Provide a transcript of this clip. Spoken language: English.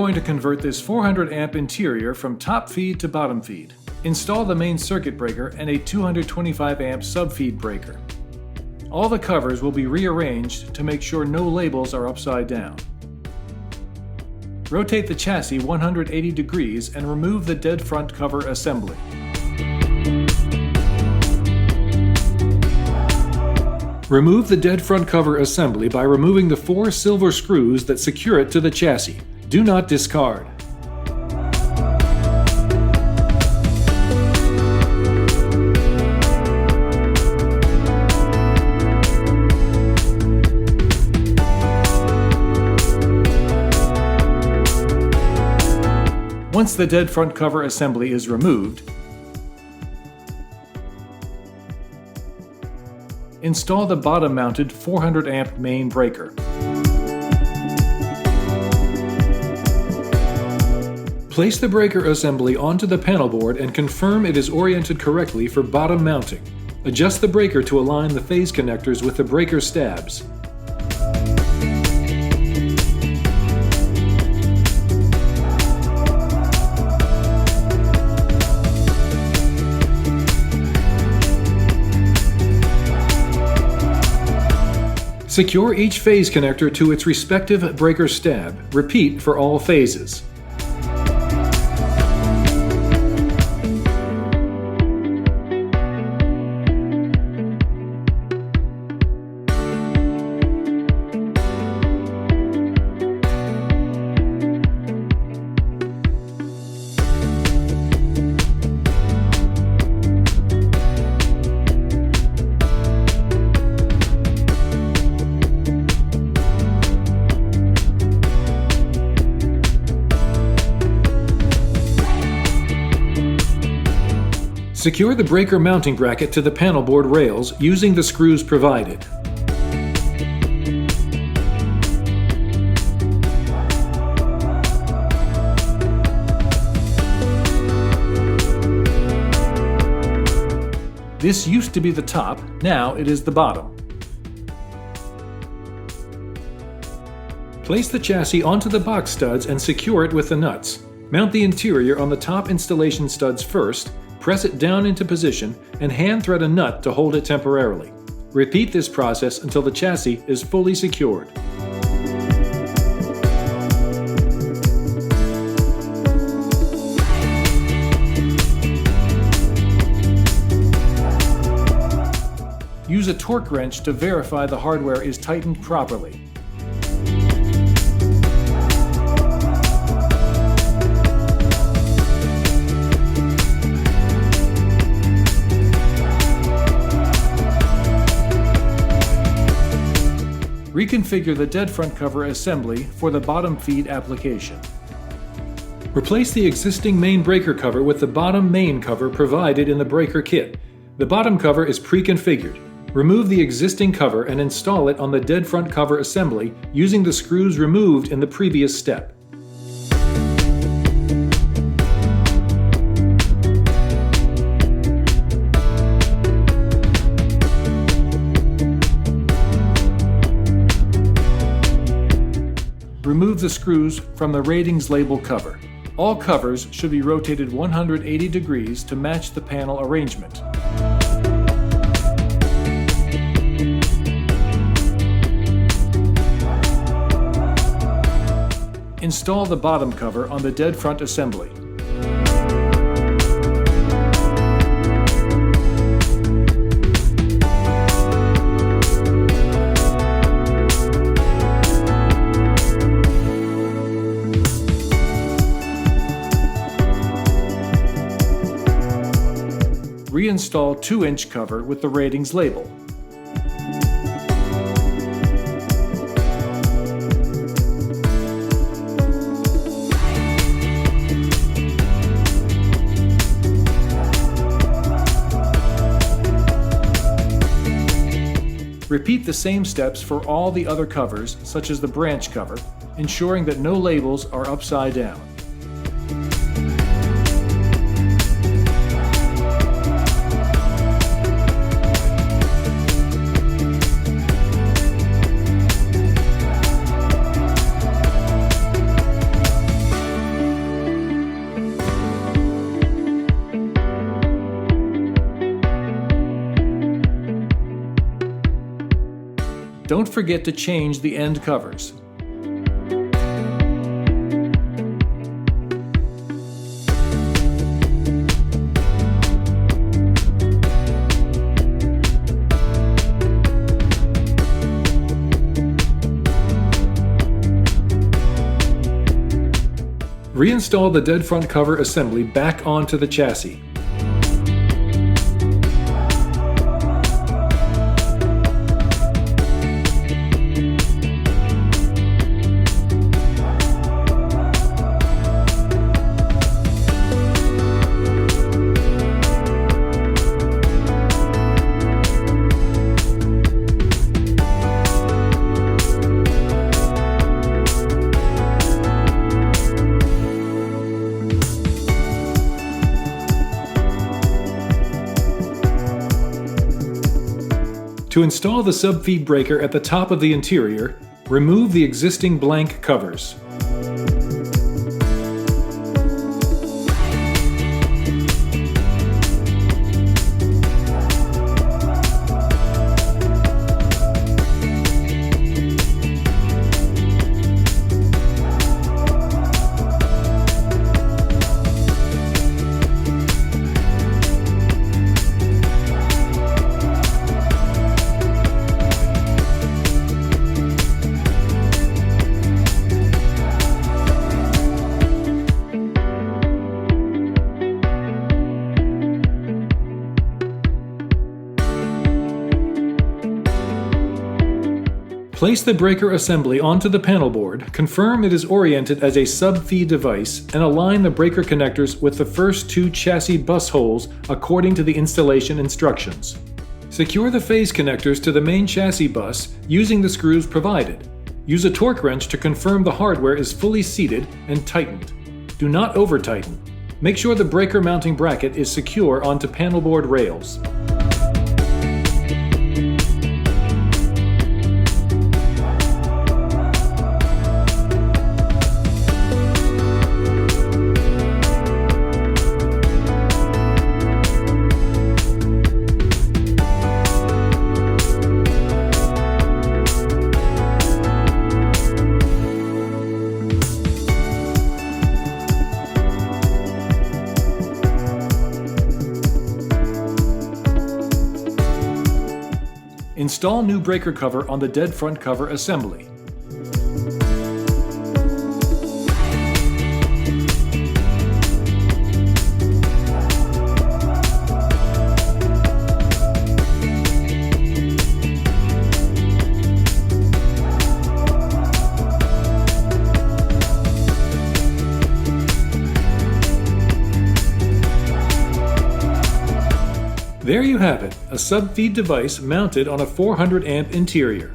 going to convert this 400 amp interior from top feed to bottom feed. Install the main circuit breaker and a 225 amp subfeed breaker. All the covers will be rearranged to make sure no labels are upside down. Rotate the chassis 180 degrees and remove the dead front cover assembly. Remove the dead front cover assembly by removing the 4 silver screws that secure it to the chassis. Do not discard. Once the dead front cover assembly is removed, install the bottom-mounted 400 amp main breaker. Place the breaker assembly onto the panel board and confirm it is oriented correctly for bottom mounting. Adjust the breaker to align the phase connectors with the breaker stabs. Secure each phase connector to its respective breaker stab. Repeat for all phases. Secure the breaker mounting bracket to the panel board rails using the screws provided. This used to be the top, now it is the bottom. Place the chassis onto the box studs and secure it with the nuts. Mount the interior on the top installation studs first, press it down into position, and hand thread a nut to hold it temporarily. Repeat this process until the chassis is fully secured. Use a torque wrench to verify the hardware is tightened properly. Reconfigure the dead front cover assembly for the bottom feed application. Replace the existing main breaker cover with the bottom main cover provided in the breaker kit. The bottom cover is pre-configured. Remove the existing cover and install it on the dead front cover assembly using the screws removed in the previous step. Remove the screws from the ratings label cover. All covers should be rotated 180 degrees to match the panel arrangement. Install the bottom cover on the dead front assembly. Reinstall 2-inch cover with the ratings label. Repeat the same steps for all the other covers, such as the branch cover, ensuring that no labels are upside down. Don't forget to change the end covers. Reinstall the dead front cover assembly back onto the chassis. To install the subfeed breaker at the top of the interior, remove the existing blank covers. Place the breaker assembly onto the panel board, confirm it is oriented as a subfeed device, and align the breaker connectors with the first two chassis bus holes according to the installation instructions. Secure the phase connectors to the main chassis bus using the screws provided. Use a torque wrench to confirm the hardware is fully seated and tightened. Do not over-tighten. Make sure the breaker mounting bracket is secure onto panel board rails. Install new breaker cover on the dead front cover assembly. There you have it, a subfeed device mounted on a 400 amp interior.